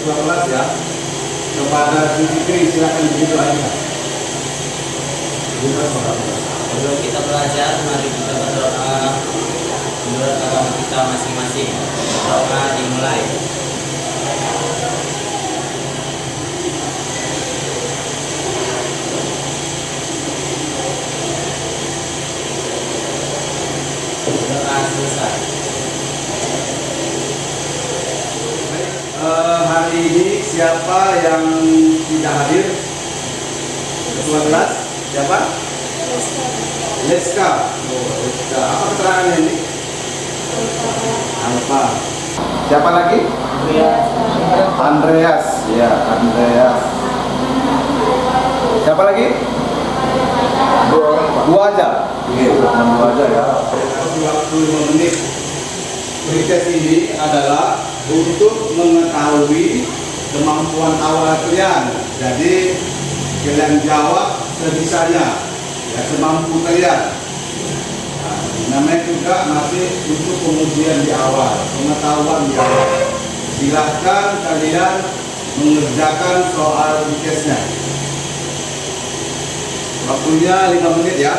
2012 ya. Kepada Bu Fikri silakan didoakan. Sebelum kita belajar, mari kita berdoa menurut agama kita masing-masing. Doa dimulai. Doa selesai. Hari ini siapa yang tidak hadir? Ketua kelas? Siapa? Leska. Oh, Leska. Apa keterangannya ini? Alfa. Siapa lagi? Andreas. Ya, Andreas. Siapa lagi? Dua aja. Oke, dua aja ya. 25 menit. Pretest ini adalah untuk mengetahui kemampuan awal kalian. Jadi kalian jawab sebisanya, ya, semampu kalian. Nah, namanya juga masih untuk pengujian di awal, pengetahuan di awal. Silahkan kalian mengerjakan soal testnya. Waktunya 5 menit ya.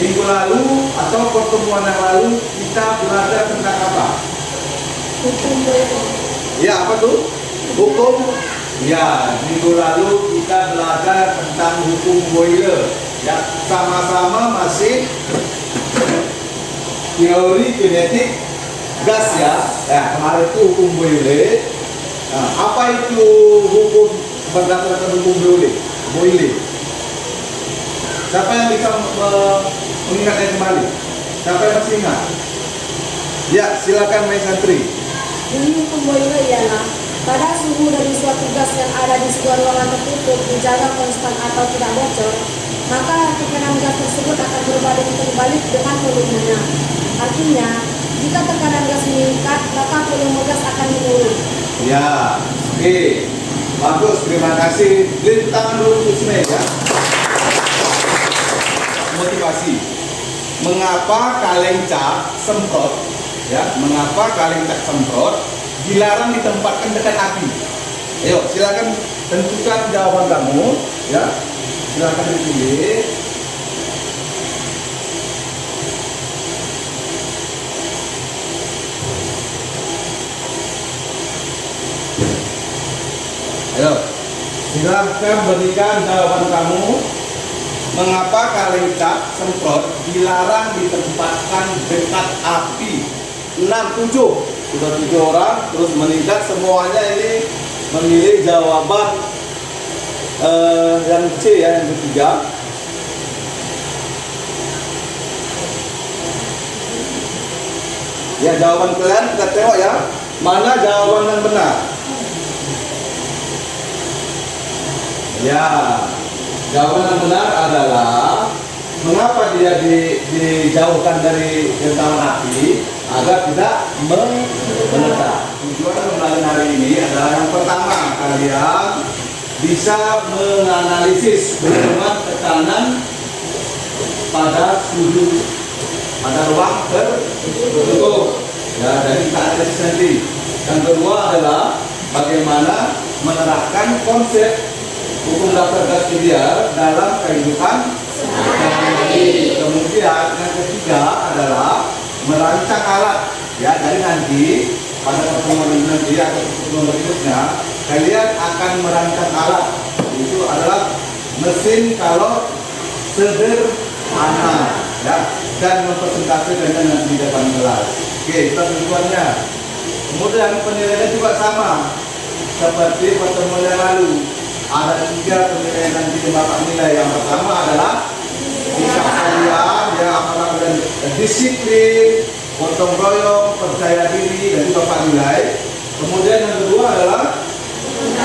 Minggu lalu atau pertemuan yang lalu kita belajar tentang apa? Hukum Boyle. Ya, apa tuh? Hukum. Ya, minggu lalu kita belajar tentang hukum Boyle. Ya, sama-sama masih teori kinetik gas ya. Ya, kemarin itu hukum Boyle. Nah, apa itu hukum berdasarkan hukum Boyle? Boyle. Siapa yang bisa mengingatnya kembali? Siapa yang masih ingat? Ya, silakan Mai Santri. Bunyi hukum Boyle ialah pada suhu dari suatu gas yang ada di sebuah ruangan tertutup dijaga konstan atau tidak bocor, maka tekanan gas tersebut akan berbanding terbalik dengan volumenya. Artinya, jika tekanan gas meningkat, maka volume gas akan menurun. Ya, oke. Bagus, terima kasih. Beri tangan dulu untuk Ismail ya. Motivasi. Mengapa kaleng cat semprot? Ya, mengapa kaleng cat semprot dilarang ditempatkan dekat api? Ayo, silakan tentukan jawaban kamu. Ya, silakan dipilih. Ayo, silakan berikan jawaban kamu. Mengapa kaleng cat semprot dilarang ditempatkan dekat api? 6, 7. Sudah 7 orang, terus meningkat semuanya ini memilih jawaban yang C ya, yang ketiga. Ya, jawaban kalian kita tengok ya. Mana jawaban yang benar? Ya, jawaban yang benar adalah mengapa dia dijauhkan dari jangkauan api agar tidak meledak. Tujuan pembelajaran hari ini adalah yang pertama, kalian bisa menganalisis hubungan tekanan pada suhu pada ruang tertutup. Ya, dari kita analisis nanti. Yang kedua adalah bagaimana menerapkan konsep hukum dasar gas ideal dalam kehidupan sehari-hari. Kemudian yang ketiga adalah merancang alat. Ya, dari nanti pada pertemuan nanti atau pertemuan berikutnya kalian akan merancang alat. Itu adalah mesin kalau sederhana, ya, dan mempresentasikan dengan di depan kelas. Oke, itu tujuannya. Kemudian penilaiannya juga sama seperti pertemuan yang lalu. Ada 3 penilaian nanti Bapak nilai. Yang pertama adalah sikap kalian, ya, apakah kalian disiplin, gotong royong, percaya diri, dan juga nilai. Kemudian yang kedua adalah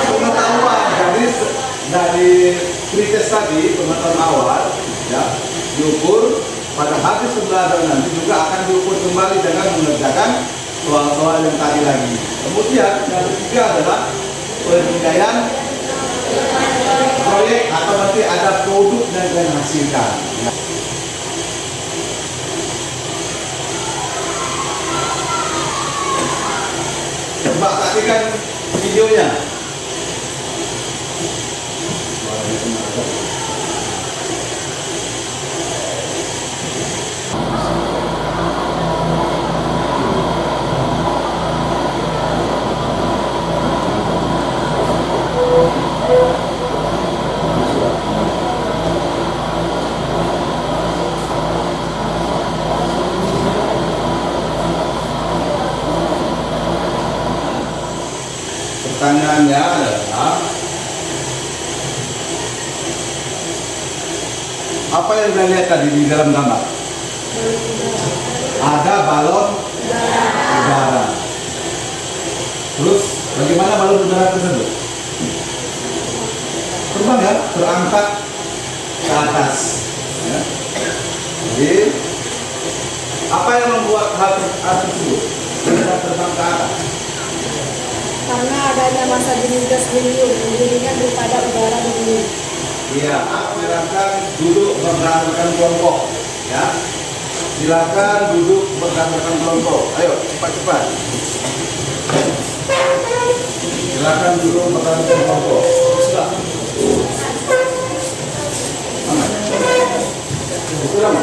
pengetahuan. Jadi dari pretest tadi, pengetahuan awal, ya, diukur pada habis pembelajaran nanti juga akan diukur kembali dengan mengerjakan soal-soal yang tadi lagi. Kemudian yang ketiga adalah penilaian proyek atau nanti ada produk yang dihasilkan. Ya. Coba saksikan videonya. Pertanyaannya adalah apa yang Anda lihat tadi di dalam gambar? Ada balon udara. Terus bagaimana balon udara tersebut? Terbang ya, terangkat ke atas. Ya. Jadi apa yang membuat hal tersebut bisa terbang ke atas? Karena adanya massa jenis gas helium yang lebih ringan daripada udara di bumi. Iya, silakan duduk berdasarkan kelompok. Ya, silakan duduk berdasarkan kelompok. Ayo, cepat-cepat. Silakan duduk berdasarkan kelompok. Sudah. Sudah.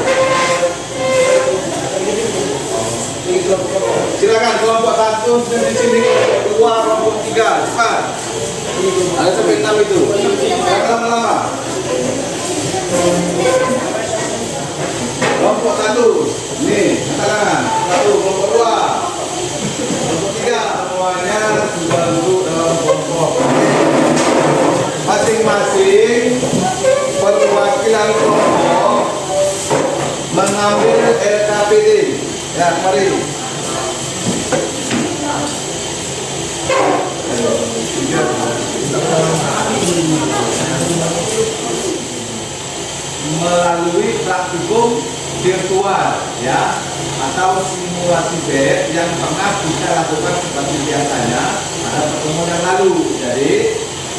Silakan kelompok 1 di sini, keluar kelompok 3, cepat. Ada sampai 6 itu. Jangan lama-lama. Kelompok 1, nih, tangan. 1, kelompok 2, kelompok 3, semuanya sudah duduk dalam kelompok. Masing-masing perwakilan kelompok mengambil LKPD. Ya, mari. Melalui praktikum virtual, ya, atau simulasi bed yang pernah kita lakukan seperti biasanya pada pertemuan yang lalu. Jadi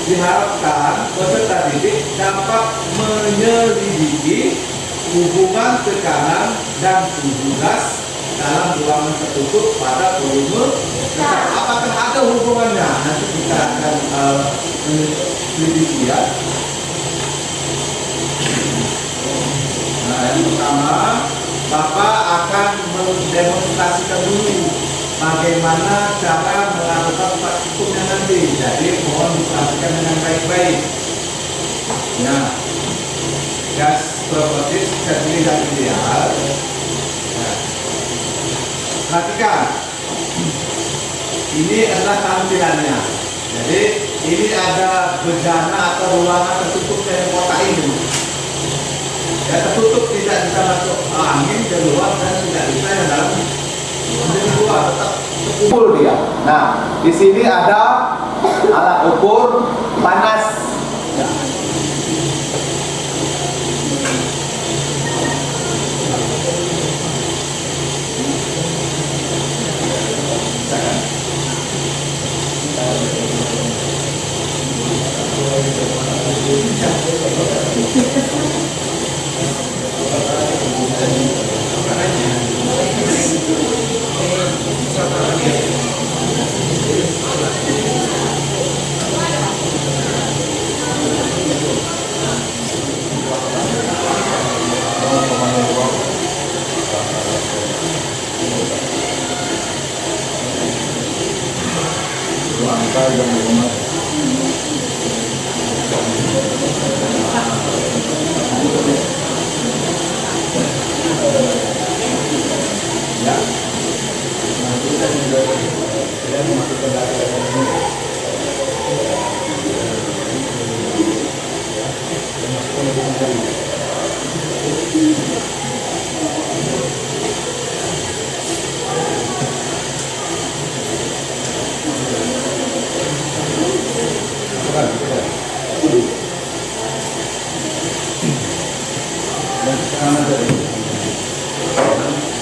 diharapkan peserta didik dapat menyelidiki hubungan tekanan dan suhu gas dalam ruangan tertutup pada volume besar. Apakah ada hubungannya? Nanti kita akan menyelidiki, ya. Nah, yang pertama, Bapak akan mendemonstrasikan dulu bagaimana cara melakukan praktikumnya nanti. Jadi mohon diperhatikan dengan baik-baik. Nah, gas properties sendiri dan ideal. Nah, perhatikan, ini adalah tampilannya. Jadi ini ada bejana atau ruangan tertutup dari kotak ini. Ya, tertutup, tidak bisa masuk angin keluar dan tidak bisa yang dalam keluar, tetap terkumpul dia. Nah, di sini ada alat ukur panas. Ya.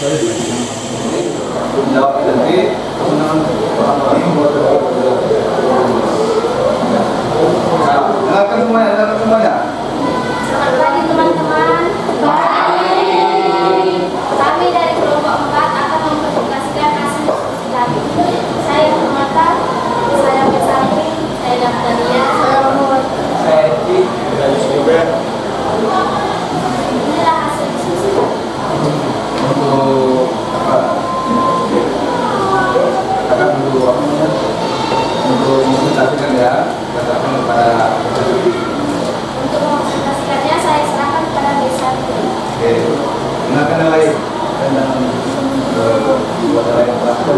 Jawab nanti kemenangan dengarkan semuanya. Selamat pagi teman-teman. Baik. Kami dari kelompok 4 akan mempresentasikan hasil diskusi kami. Saya Nurmata, saya Besantri, saya Daftania, saya Romul. Saya Riki dan Syukur. Inilah hasil diskusi kami. Untuk apa? Katakan dulu apa namanya? Untuk mempresentasikan ya, katakan kepada Untuk mempresentasikannya saya serahkan kepada Besantri. oke. Dengarkan yang lain dan buat yang lain perhatikan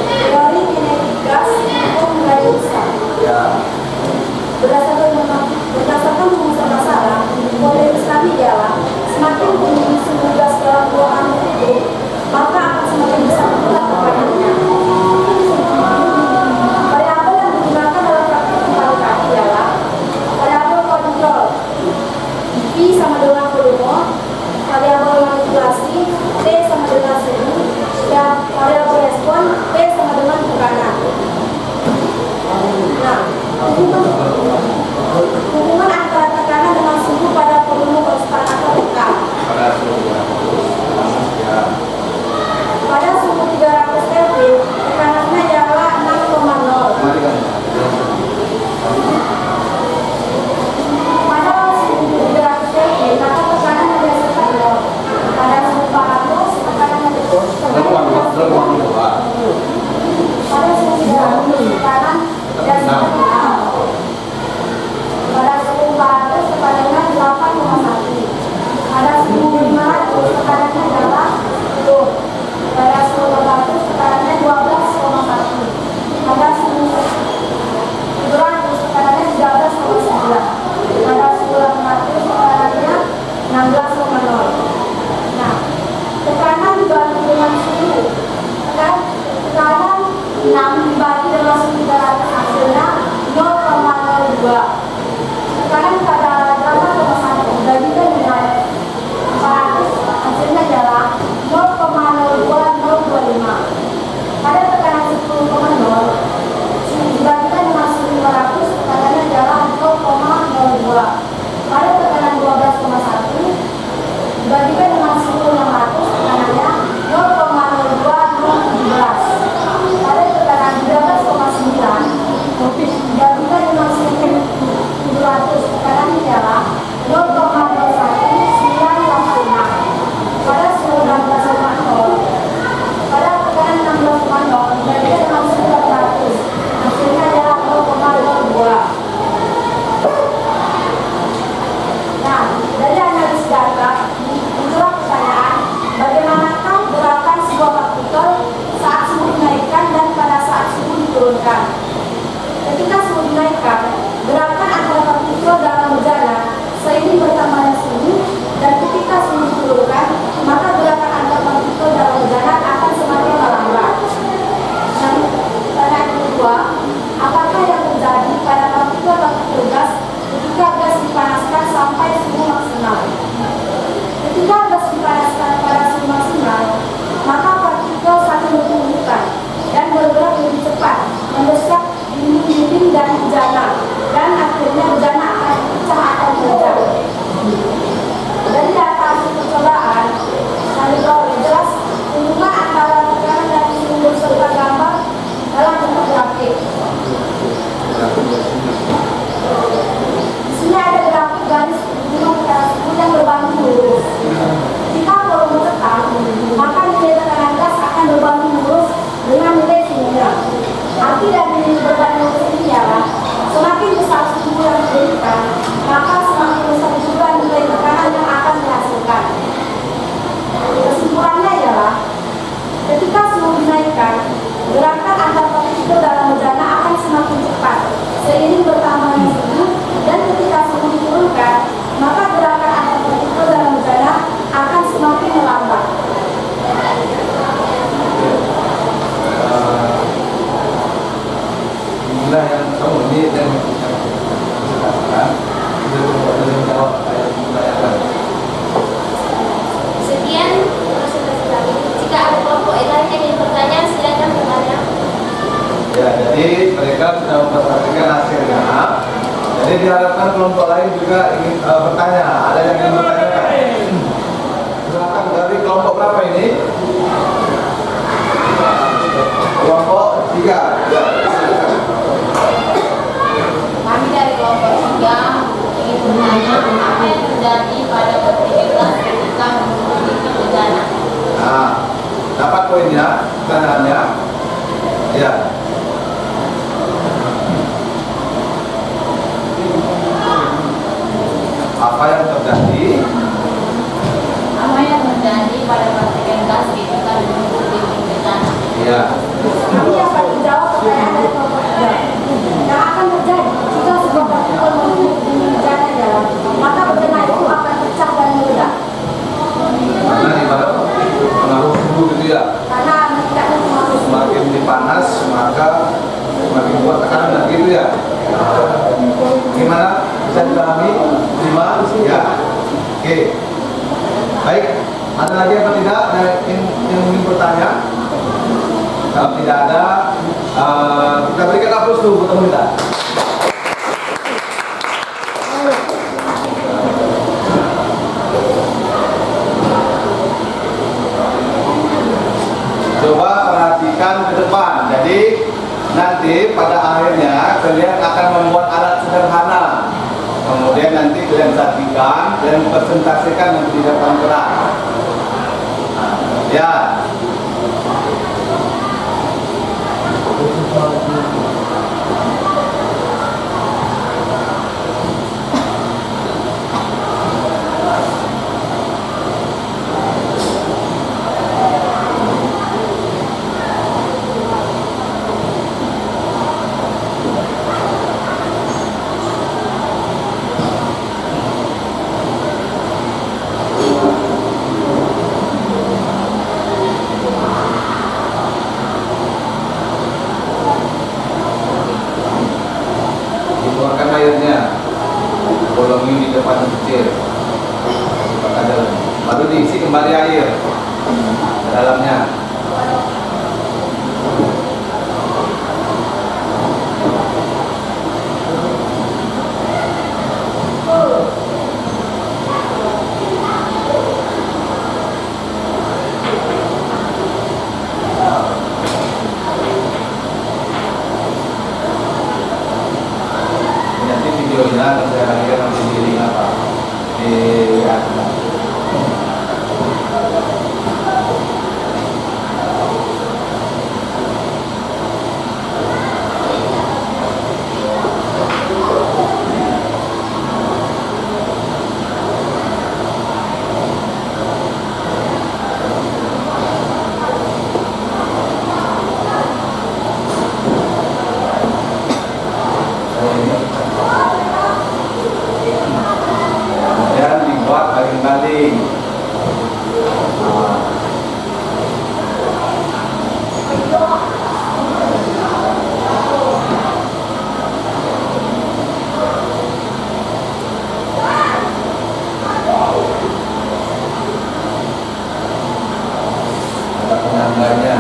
Teori kinetik gas untuk menjadi besar. ya. Berdasarkan rumus masalah, teori kami ialah semakin tinggi suhu gas dalam ruangan tertutup, maka akan semakin besar pula tekanannya. Variabel yang digunakan dalam praktik kembali kami ialah variabel kontrol V sama dengan volume, variabel manipulasi T sama dengan suhu, dan variabel respon P sama dengan tekanan. Nah, hubungan antara tekanan dengan suhu pada volume konstan atau tekan. Pada seluruh ya. Pada suhu 300 Kelvin, tekanannya ialah 6,0. Kembali kan? Pada suhu 300 Kelvin, maka tekanan berdasarkan 0. Pada suhu 400, tekanan Berbuang dua. pada suhu 300, tekanan berdasarkan 0. nanti. Apa yang terjadi pada partikel gas itu kan mengikuti lingkaran. Ya. Kami akan menjawab pertanyaan dari kelompok 3. Yang akan terjadi jika sebuah partikel mengikuti lingkaran dalam, maka benda itu akan pecah dan meledak. Karena di mana pengaruh suhu gitu ya. Karena tidak pengaruh suhu. Semakin dipanas maka semakin kuat tekanan gitu ya. Gimana? Bisa dipahami? Terima? Ya. Oke. Baik. Ada lagi apa tidak? Ada yang ingin bertanya? Kalau tidak ada, kita berikan aplaus dulu buat teman kita. Coba perhatikan ke depan. Jadi nanti pada akhirnya kalian akan membuat alat sederhana. Kemudian nanti kalian sajikan, kalian presentasikan nanti di depan kelas. Ya. Dikeluarkan airnya, bolongi di depan kecil, baru diisi kembali air ke dalamnya. Nanti videonya akan saya bagikan nanti di link apa di dan dibuat baling-baling. Ada penyangganya.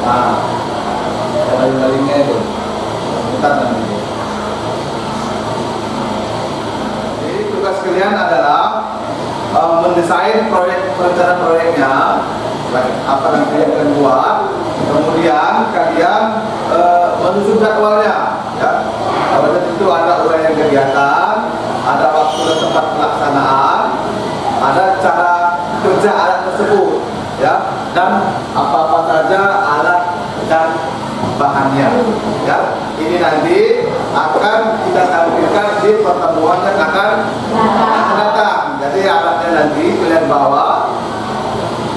Nah, ada baling-balingnya itu. Bentar nanti. Jadi tugas kalian adalah mendesain perencanaan proyeknya, apa yang kalian akan buat. Kemudian kalian menyusun jadwalnya. Ya. Pada itu ada uraian kegiatan, ada waktu dan tempat pelaksanaan, ada cara kerja alat tersebut, ya, dan apa-apa saja alat dan bahannya. Ya, ini nanti akan kita tampilkan di pertemuan yang akan datang. Jadi alatnya nanti kalian bawa,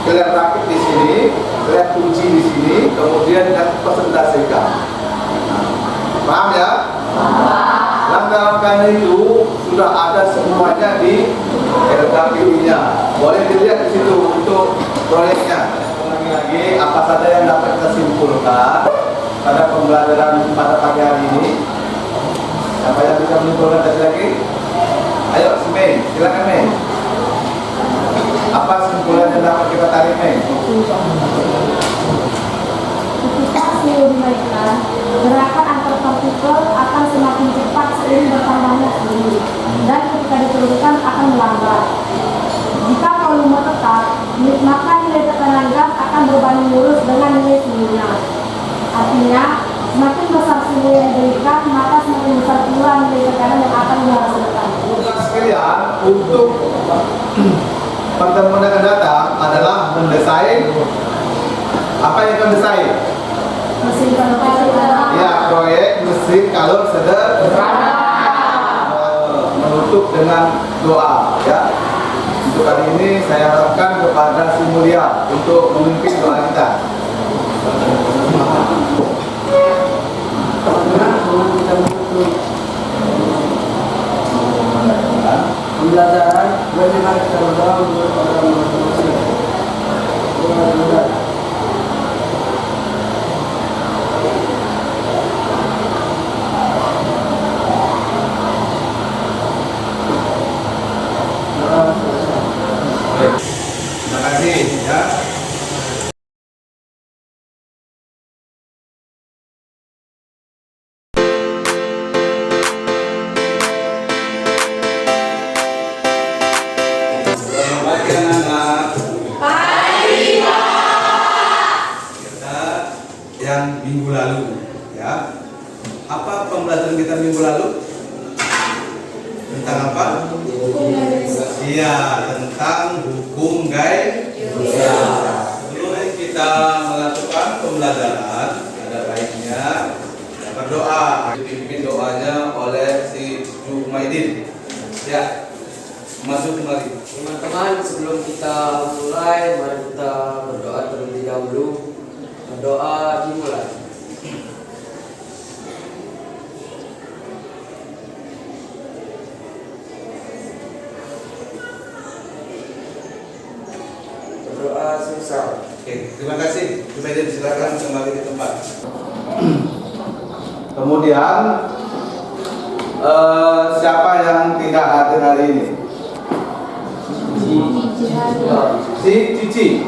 kalian rakit di sini, kalian kunci di sini, kemudian kalian presentasikan. Paham ya? Langkah-langkahnya itu sudah ada semuanya di LKPU-nya. Boleh dilihat di situ untuk proyeknya. Lagi apa saja yang dapat kita simpulkan pada pembelajaran pada pagi hari ini. Siapa yang bisa menyimpulkan tadi lagi? Ayo, si Mei, silakan Mei. Apa simpulan yang dapat kita tarik Mei? Ketika suhu dinaikkan, gerakan antar partikel akan semakin cepat seiring bertambahnya suhu, dan ketika diturunkan akan melambat. Jika volume tetap, maka nilai tekanan gas akan berbanding lurus dengan nilai suhunya. Artinya, semakin besar suhu yang diberikan, untuk pertemuan yang akan datang adalah mendesain apa yang akan desain? Mesin kalor. Ya, proyek mesin kalor sederhana. Menutup dengan doa, ya. Untuk kali ini saya harapkan kepada Si Mulia untuk memimpin doa kita. Pembelajaran bagaimana kita berdoa untuk orang manusia. Terima kasih, ya. Selamat pagi anak-anak. Kita yang minggu lalu, ya. Apa pembelajaran kita minggu lalu? Tentang apa? Iya, tentang hukum gaya. Sebelum kita melakukan pembelajaran, ada baiknya berdoa. Dipimpin doanya oleh si Jumaidin. Ya, masuk kembali. Teman-teman, sebelum kita mulai, mari kita berdoa terlebih dahulu. Berdoa dimulai. Berdoa selesai. Oke, terima kasih. Jumaidin, silakan kembali ke tempat. Kemudian siapa yang tidak hadir hari ini? Si Cici.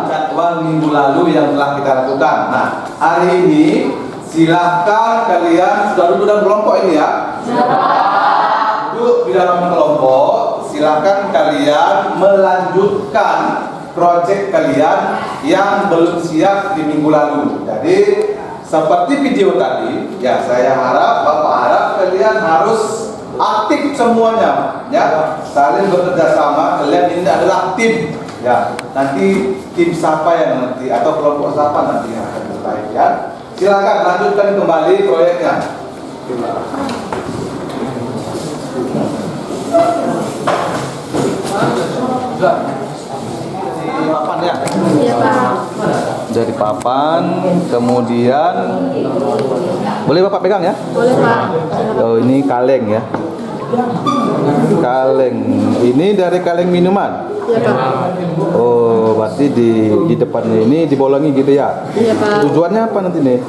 Jadwal minggu lalu yang telah kita lakukan. Nah, hari ini silahkan kalian sudah duduk dalam kelompok ini ya. Duduk di dalam kelompok. Silahkan kalian melanjutkan proyek kalian yang belum siap di minggu lalu. Jadi seperti video tadi, ya saya harap, Bapak harap kalian harus aktif semuanya, ya, saling bekerja sama. Kalian ini adalah tim, ya. Nanti tim siapa yang nanti atau kelompok siapa nanti yang akan terbaik, ya. Silakan lanjutkan kembali proyeknya. Di papan ya. Iya, Pak. Dari papan, kemudian boleh Bapak pegang ya? Boleh, Pak. Oh, ini kaleng ya. Kaleng. Ini dari kaleng minuman. Iya, Pak. Oh, berarti di depannya ini dibolongi gitu ya. Iya, Pak. Tujuannya apa nanti nih?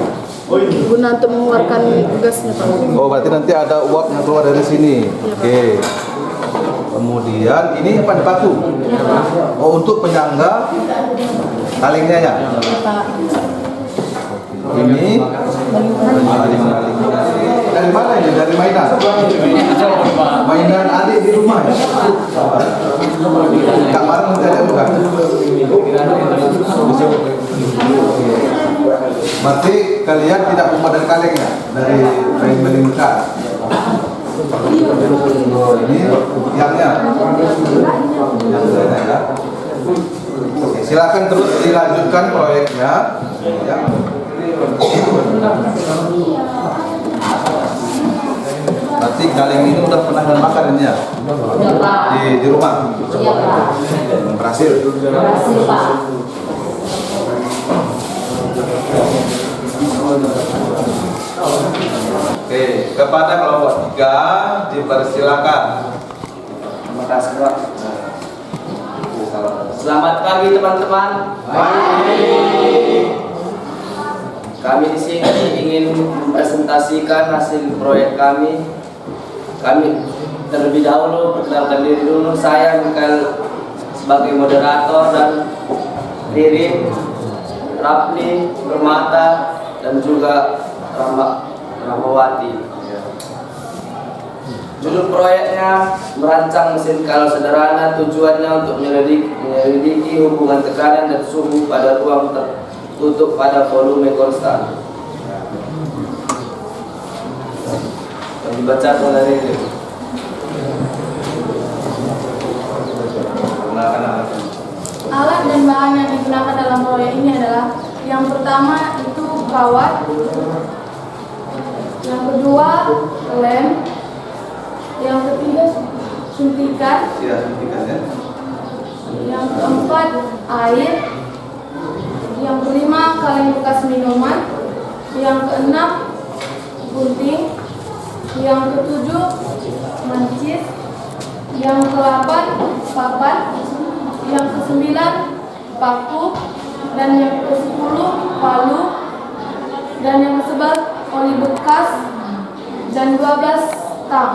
Guna untuk mengeluarkan gasnya, Pak. Oh, berarti nanti ada uap yang keluar dari sini. Oke. Kemudian ini apa, batu? Iya, Pak. Oh, untuk penyangga kalengnya ya. Iya, Pak. Ini dari mana ini? Dari mainan? Mainan adik di rumah ya? Kamar nanti ada bukan? Berarti kalian tidak membuat dari kalengnya? Dari main melingkar? Ini tiangnya? Yang lainnya ya? Oke, silakan terus dilanjutkan proyeknya ya. Berarti kaleng ini udah pernah makan ini ya? Di rumah? Iya, Pak. Berhasil? Berhasil, Pak. Oke, kepada kelompok 3 dipersilakan. Terima kasih, Pak. Selamat pagi teman-teman. Kami di sini ingin mempresentasikan hasil proyek kami. Kami terlebih dahulu perkenalkan diri dulu. Saya Mikael sebagai moderator dan Ririn, Rafli, Permata dan juga Rahmawati. Judul proyeknya merancang mesin kalor sederhana, tujuannya untuk menyelidiki hubungan tekanan dan suhu pada ruang tertutup pada volume konstan. Yang dibaca oleh Ririn. bahan yang digunakan dalam proyek ini adalah yang pertama itu kawat, yang kedua lem, yang ketiga suntikan, Ya, suntikan ya. yang keempat air, yang kelima kaleng bekas minuman, yang keenam gunting, yang ketujuh mancis, yang ke-8 papan, yang ke-9 paku, dan yang ke-10 palu, dan yang ke-11 oli bekas, dan 12 tang.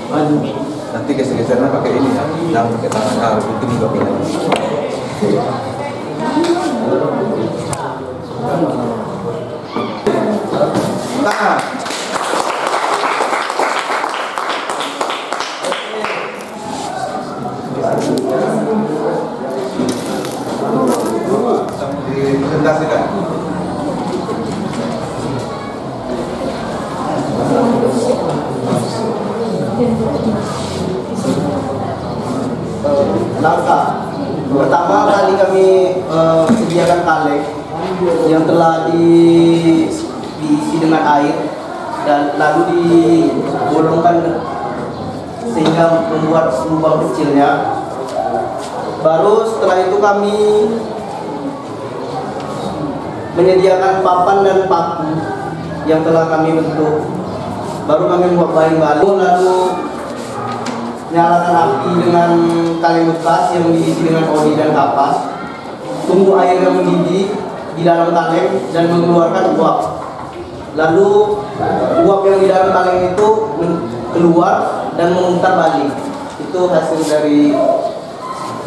Lanjut. Nanti geser-gesernya pakai ini ya, jangan pakai tangan. Mungkin juga boleh. Tangan. Dipresentasikan. Langkah pertama kali kami sediakan kaleng yang telah diisi dengan air dan lalu dibolongkan sehingga membuat lubang kecilnya. Baru setelah itu kami menyediakan papan dan paku yang telah kami bentuk. Baru kami membuat baling-baling, lalu nyalakan api dengan kaleng bekas yang diisi dengan oli dan kapas. Tunggu air yang mendidih di dalam kaleng dan mengeluarkan uap. Lalu uap yang di dalam kaleng itu keluar dan memutar balik. Itu hasil dari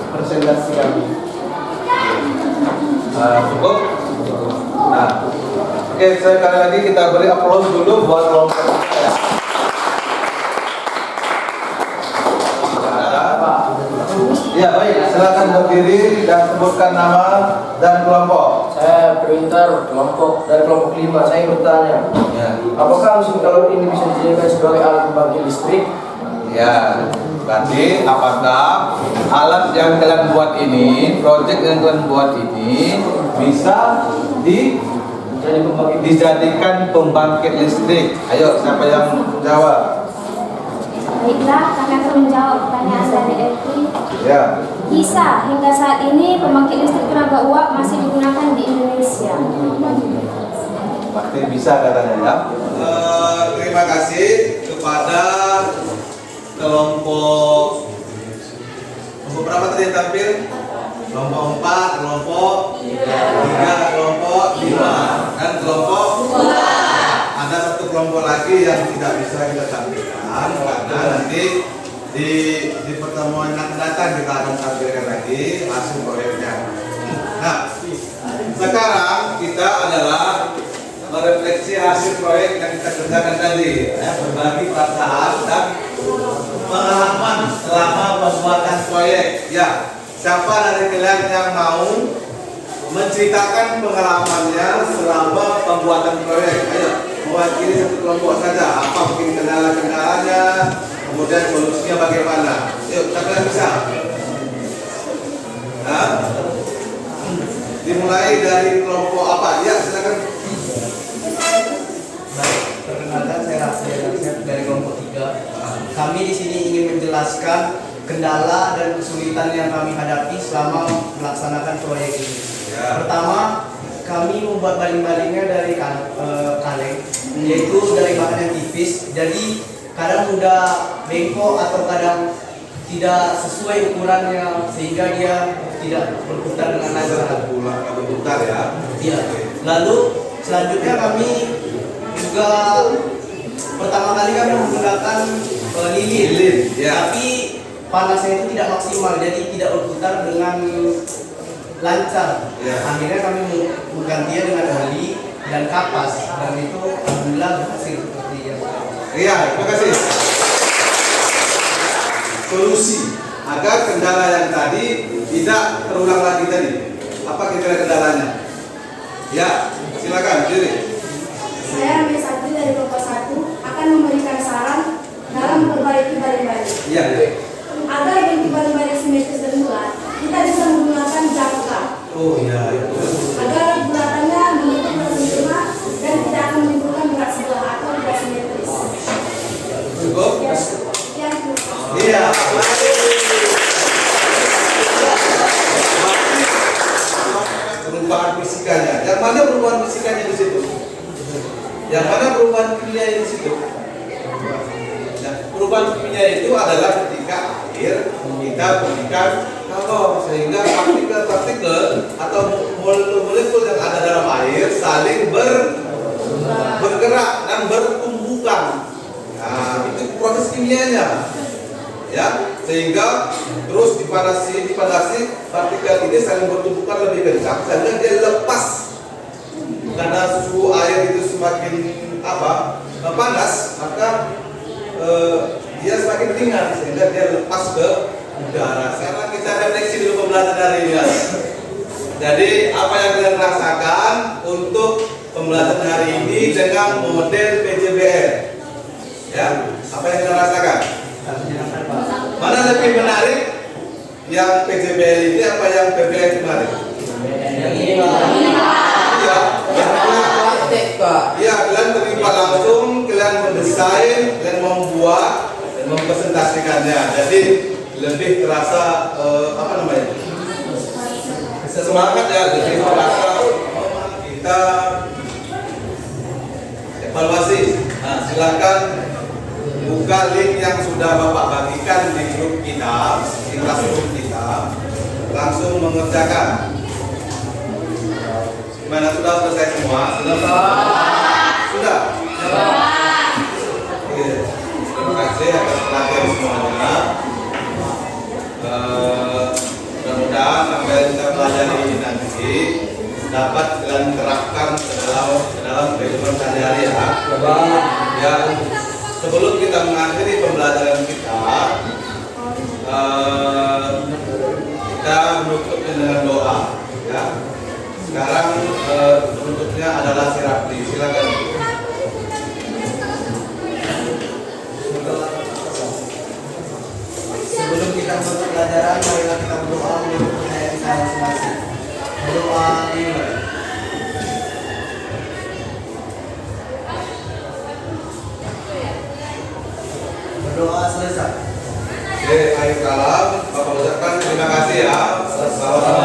presentasi kami. Cukup. Nah, oke, sekali lagi kita beri aplaus dulu buat kelompok kita ya. Ya baik, silakan berdiri dan sebutkan nama dan kelompok. Saya Perintar kelompok dari kelompok 5. Saya bertanya, Ya, apakah mesin kalor ini bisa dijadikan sebagai alat pembangkit listrik? ya. Berarti apakah alat yang kalian buat ini, proyek yang kalian buat ini bisa dijadikan pembangkit listrik? Ayo, siapa yang menjawab? Baiklah, kami akan menjawab pertanyaan dari Eti. Ya. Bisa, hingga saat ini pembangkit listrik tenaga uap masih digunakan di Indonesia. Pasti bisa katanya ya. Terima kasih kepada kelompok berapa tadi yang tampil? Kelompok 4, kelompok 3, kelompok 5, dan kelompok 2. Ada satu kelompok lagi yang tidak bisa kita tampilkan karena nanti di pertemuan yang akan datang kita akan tampilkan lagi hasil proyeknya. Nah, sekarang kita adalah merefleksi hasil proyek yang kita kerjakan tadi, ya, berbagi perasaan dan pengalaman selama pembuatan proyek. Ya, siapa dari kalian yang mau menceritakan pengalamannya selama pembuatan proyek? Ayo, mewakili satu kelompok saja. Apa mungkin kendala-kendalanya, kemudian solusinya bagaimana? Yuk, siapa yang bisa? Nah, dimulai dari kelompok apa? Ya, silakan. Baik, perkenalkan saya Rafael dari kelompok 3. Kami di sini ingin menjelaskan kendala dan kesulitan yang kami hadapi selama melaksanakan proyek ini. Ya. Pertama, kami membuat baling-balingnya dari kaleng, yaitu dari bahan yang tipis. Jadi kadang mudah bengkok atau kadang tidak sesuai ukurannya sehingga dia tidak berputar dengan lancar. Berputar ya. Iya. Lalu selanjutnya kami juga pertama kali kami menggunakan lilin, ya. tapi panasnya itu tidak maksimal, jadi tidak berputar dengan lancar. Ya. Akhirnya kami menggantinya dengan oli dan kapas, dan itu alhamdulillah berhasil seperti yang Iya, terima kasih. Solusi agar kendala yang tadi tidak terulang lagi tadi. Apa kira-kira kendalanya? Ya, silakan diri. Saya ambil satu dari kelompok 1 akan memberikan saran memperbaiki balik-balik. Iya. Agar bentuk balik-balik simetris dan bulat, kita bisa menggunakan jangka. Oh iya. Agar bulatannya membentuk sempurna dan tidak akan menimbulkan berat sebelah atau tidak simetris. Cukup? Ya, ya, Iya. Perubahan fisikanya. Yang mana perubahan fisikanya di situ? Yang mana perubahan kimia di situ? Nah, perubahan kimia itu adalah ketika air kita berikan kalor sehingga partikel-partikel atau molekul yang ada dalam air saling bergerak dan bertumbukan. Nah, itu proses kimianya. Ya, sehingga terus dipanasi partikel ini saling bertumbukan lebih kencang sehingga dia lepas karena suhu air itu semakin panas, maka dia semakin ringan sehingga dia lepas ke udara. Sekarang kita refleksi dulu pembelajaran hari ini. Jadi apa yang kalian rasakan untuk pembelajaran hari ini dengan model PJBL? Ya, apa yang kalian rasakan? Mana lebih menarik, yang PJBL ini apa yang PBL kemarin? Yang ini Iya, iya, kalian terlibat langsung, kalian mendesain, kalian membuat dan mempresentasikannya. Jadi lebih terasa semangat ya, lebih terasa kita evaluasi. Nah, silakan buka link yang sudah Bapak bagikan di grup kita, di kelas kita, langsung mengerjakan. Gimana, sudah selesai semua? Sudah? Oke. Terima kasih atas perhatian semuanya. Mudah-mudahan apa yang kita pelajari ini nanti dapat kalian terapkan ke dalam kehidupan sehari-hari ya. Ya. Sebelum kita mengakhiri pembelajaran kita menutupnya dengan doa. Ya. Sekarang penutupnya adalah si Rafli. Silakan. Sebelum kita menutup pelajaran, marilah kita berdoa menurut percayaan kita masing-masing. Berdoa dimulai. Berdoa selesai. Oke, akhir kalam, Bapak ucapkan terima kasih ya. Salam